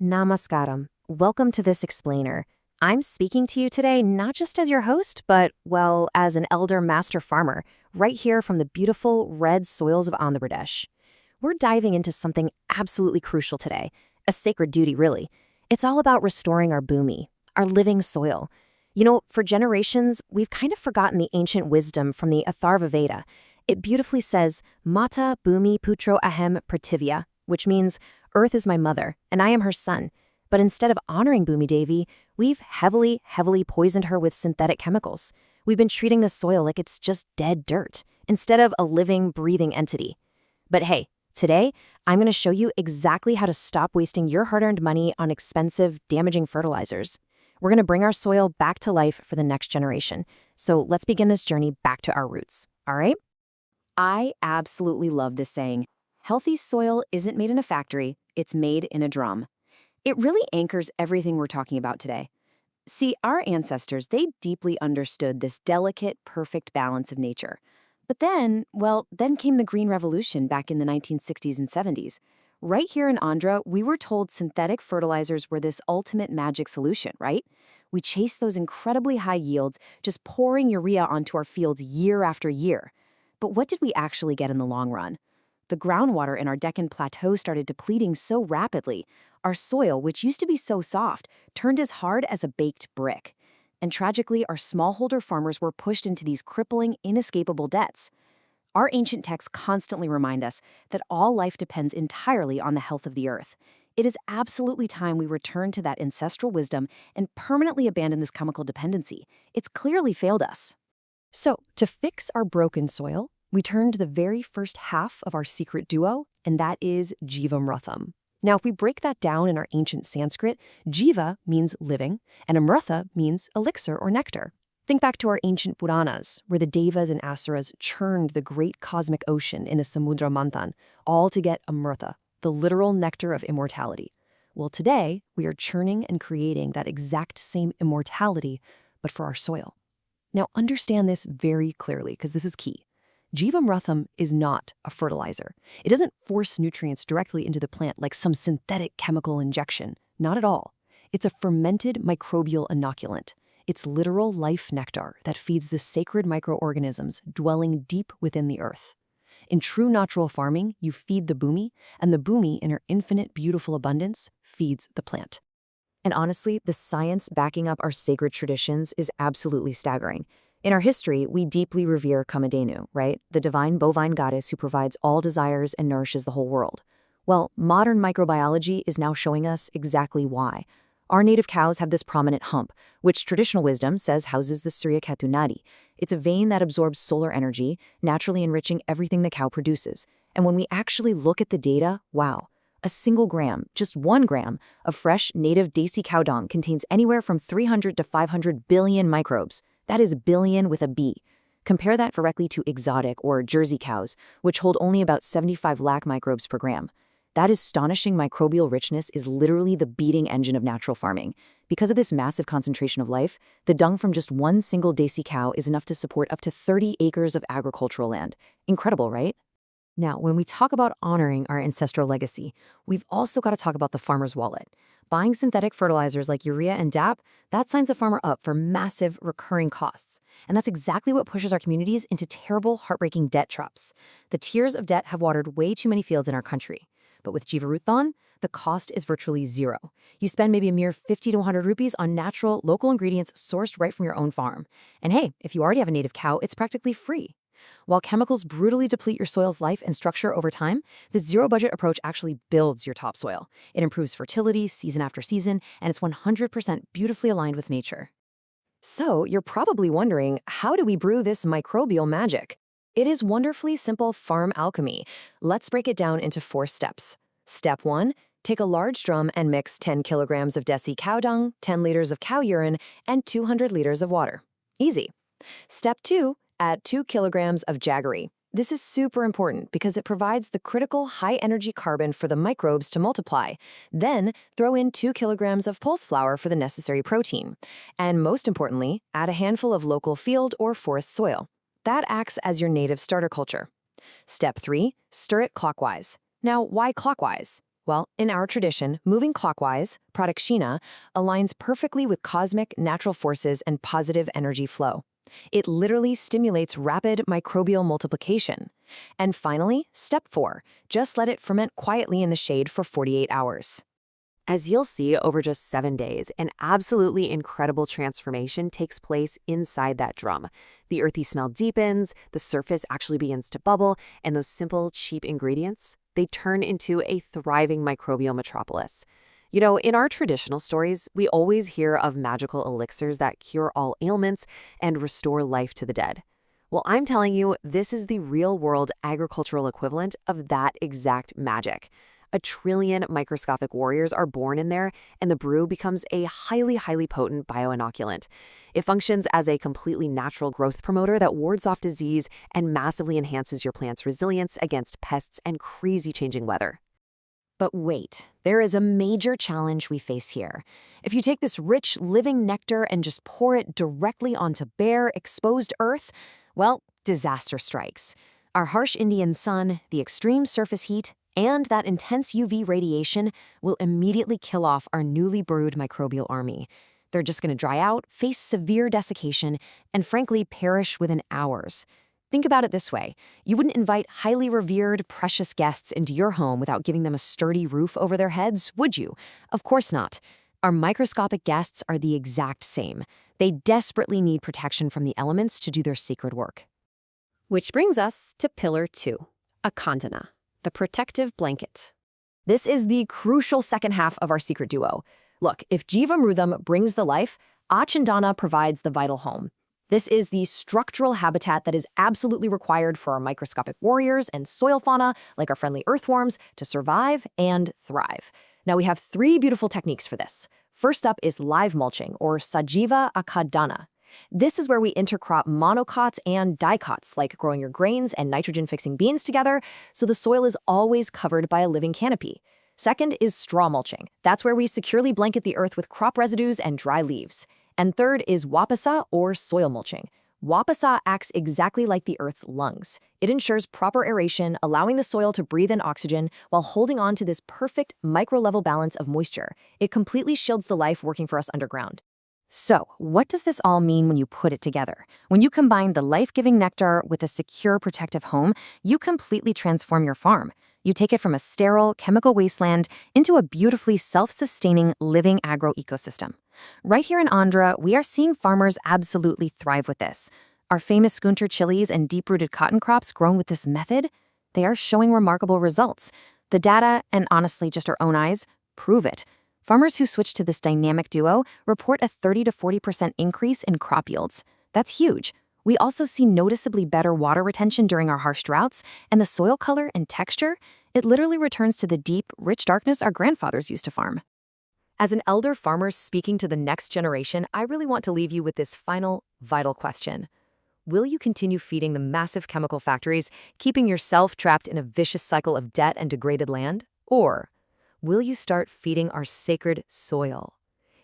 Namaskaram. Welcome to this explainer. I'm speaking to you today not just as your host, but, well, as an elder master farmer, right here from the beautiful red soils of Andhra Pradesh. We're diving into something absolutely crucial today, a sacred duty, really. It's all about restoring our bhumi, our living soil. You know, for generations, we've kind of forgotten the ancient wisdom from the Atharva Veda. It beautifully says, Mata Bhumi Putro Ahem Prativya, which means, Earth is my mother, and I am her son. But instead of honoring Bhumi Devi, we've heavily poisoned her with synthetic chemicals. We've been treating the soil like it's just dead dirt, instead of a living, breathing entity. But hey, today, I'm going to show you exactly how to stop wasting your hard-earned money on expensive, damaging fertilizers. We're going to bring our soil back to life for the next generation. So let's begin this journey back to our roots, all right? I absolutely love this saying. Healthy soil isn't made in a factory, it's made in a drum. It really anchors everything we're talking about today. See, our ancestors, they deeply understood this delicate, perfect balance of nature. But then came the Green Revolution back in the 1960s and 70s. Right here in Andhra, we were told synthetic fertilizers were this ultimate magic solution, right? We chased those incredibly high yields, just pouring urea onto our fields year after year. But what did we actually get in the long run? The groundwater in our Deccan Plateau started depleting so rapidly. Our soil, which used to be so soft, turned as hard as a baked brick. And tragically, our smallholder farmers were pushed into these crippling, inescapable debts. Our ancient texts constantly remind us that all life depends entirely on the health of the earth. It is absolutely time we return to that ancestral wisdom and permanently abandon this chemical dependency. It's clearly failed us. So, to fix our broken soil, we turn to the very first half of our secret duo, and that is Jeevamrutham. Now, if we break that down in our ancient Sanskrit, Jiva means living, and Amrutha means elixir or nectar. Think back to our ancient Puranas, where the Devas and Asuras churned the great cosmic ocean in the Samudra Manthan, all to get Amrutha, the literal nectar of immortality. Well, today, we are churning and creating that exact same immortality, but for our soil. Now, understand this very clearly, because this is key. Jeevamrutham is not a fertilizer. It doesn't force nutrients directly into the plant like some synthetic chemical injection. Not at all. It's a fermented microbial inoculant. It's literal life nectar that feeds the sacred microorganisms dwelling deep within the earth. In true natural farming, you feed the bhumi, and the bhumi, in her infinite beautiful abundance, feeds the plant. And honestly, the science backing up our sacred traditions is absolutely staggering. In our history, we deeply revere Kamadhenu, right? The divine bovine goddess who provides all desires and nourishes the whole world. Well, modern microbiology is now showing us exactly why. Our native cows have this prominent hump, which traditional wisdom says houses the Surya Ketu Nadi. It's a vein that absorbs solar energy, naturally enriching everything the cow produces. And when we actually look at the data, wow. A single gram, just 1 gram, of fresh, native desi cow dung contains anywhere from 300 to 500 billion microbes. That is billion with a B. Compare that directly to exotic or Jersey cows, which hold only about 75 lakh microbes per gram. That astonishing microbial richness is literally the beating engine of natural farming. Because of this massive concentration of life, the dung from just one single desi cow is enough to support up to 30 acres of agricultural land. Incredible, right? Now, when we talk about honoring our ancestral legacy, we've also got to talk about the farmer's wallet. Buying synthetic fertilizers like urea and DAP, that signs a farmer up for massive recurring costs. And that's exactly what pushes our communities into terrible, heartbreaking debt traps. The tears of debt have watered way too many fields in our country. But with Jeevamrutham, the cost is virtually zero. You spend maybe a mere 50 to 100 rupees on natural, local ingredients sourced right from your own farm. And hey, if you already have a native cow, it's practically free. While chemicals brutally deplete your soil's life and structure over time, the zero-budget approach actually builds your topsoil. It improves fertility season after season, and it's 100% beautifully aligned with nature. So, you're probably wondering, how do we brew this microbial magic? It is wonderfully simple farm alchemy. Let's break it down into 4 steps. Step 1, take a large drum and mix 10 kilograms of desi cow dung, 10 liters of cow urine, and 200 liters of water. Easy. Step 2, add 2 kilograms of jaggery. This is super important because it provides the critical high-energy carbon for the microbes to multiply. Then, throw in 2 kilograms of pulse flour for the necessary protein. And most importantly, add a handful of local field or forest soil. That acts as your native starter culture. Step 3, stir it clockwise. Now, why clockwise? Well, in our tradition, moving clockwise, pradakshina, aligns perfectly with cosmic natural forces and positive energy flow. It literally stimulates rapid microbial multiplication. And finally, step 4, just let it ferment quietly in the shade for 48 hours. As you'll see over just 7 days, an absolutely incredible transformation takes place inside that drum. The earthy smell deepens, the surface actually begins to bubble, and those simple, cheap ingredients, they turn into a thriving microbial metropolis. You know, in our traditional stories, we always hear of magical elixirs that cure all ailments and restore life to the dead. Well, I'm telling you, this is the real-world agricultural equivalent of that exact magic. 1 trillion microscopic warriors are born in there, and the brew becomes a highly potent bioinoculant. It functions as a completely natural growth promoter that wards off disease and massively enhances your plant's resilience against pests and crazy changing weather. But wait, there is a major challenge we face here. If you take this rich, living nectar and just pour it directly onto bare, exposed earth, well, disaster strikes. Our harsh Indian sun, the extreme surface heat, and that intense UV radiation will immediately kill off our newly brewed microbial army. They're just going to dry out, face severe desiccation, and frankly perish within hours. Think about it this way. You wouldn't invite highly revered, precious guests into your home without giving them a sturdy roof over their heads, would you? Of course not. Our microscopic guests are the exact same. They desperately need protection from the elements to do their sacred work. Which brings us to Pillar 2, Achandana, the protective blanket. This is the crucial second half of our secret duo. Look, if Jeevamrutham brings the life, Achandana provides the vital home. This is the structural habitat that is absolutely required for our microscopic warriors and soil fauna, like our friendly earthworms, to survive and thrive. Now, we have 3 beautiful techniques for this. First up is live mulching, or sajiva achandana. This is where we intercrop monocots and dicots, like growing your grains and nitrogen-fixing beans together, so the soil is always covered by a living canopy. Second is straw mulching. That's where we securely blanket the earth with crop residues and dry leaves. And third is wapasa, or soil mulching. Wapasa acts exactly like the earth's lungs. It ensures proper aeration, allowing the soil to breathe in oxygen while holding on to this perfect micro-level balance of moisture. It completely shields the life working for us underground. So, what does this all mean when you put it together? When you combine the life-giving nectar with a secure, protective home, you completely transform your farm. You take it from a sterile, chemical wasteland into a beautifully self-sustaining, living agro-ecosystem. Right here in Andhra, we are seeing farmers absolutely thrive with this. Our famous Guntur chilies and deep-rooted cotton crops grown with this method, they are showing remarkable results. The data, and honestly just our own eyes, prove it. Farmers who switch to this dynamic duo report a 30 to 40% increase in crop yields. That's huge. We also see noticeably better water retention during our harsh droughts, and the soil color and texture, it literally returns to the deep, rich darkness our grandfathers used to farm. As an elder farmer speaking to the next generation, I really want to leave you with this final, vital question. Will you continue feeding the massive chemical factories, keeping yourself trapped in a vicious cycle of debt and degraded land? Or will you start feeding our sacred soil?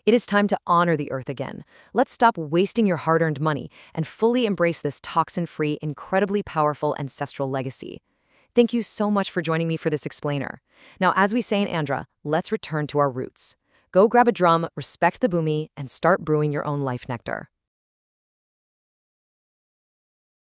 It is time to honor the earth again. Let's stop wasting your hard-earned money and fully embrace this toxin-free, incredibly powerful ancestral legacy. Thank you so much for joining me for this explainer. Now, as we say in Andhra, let's return to our roots. Go grab a drum, respect the bhumi, and start brewing your own life nectar.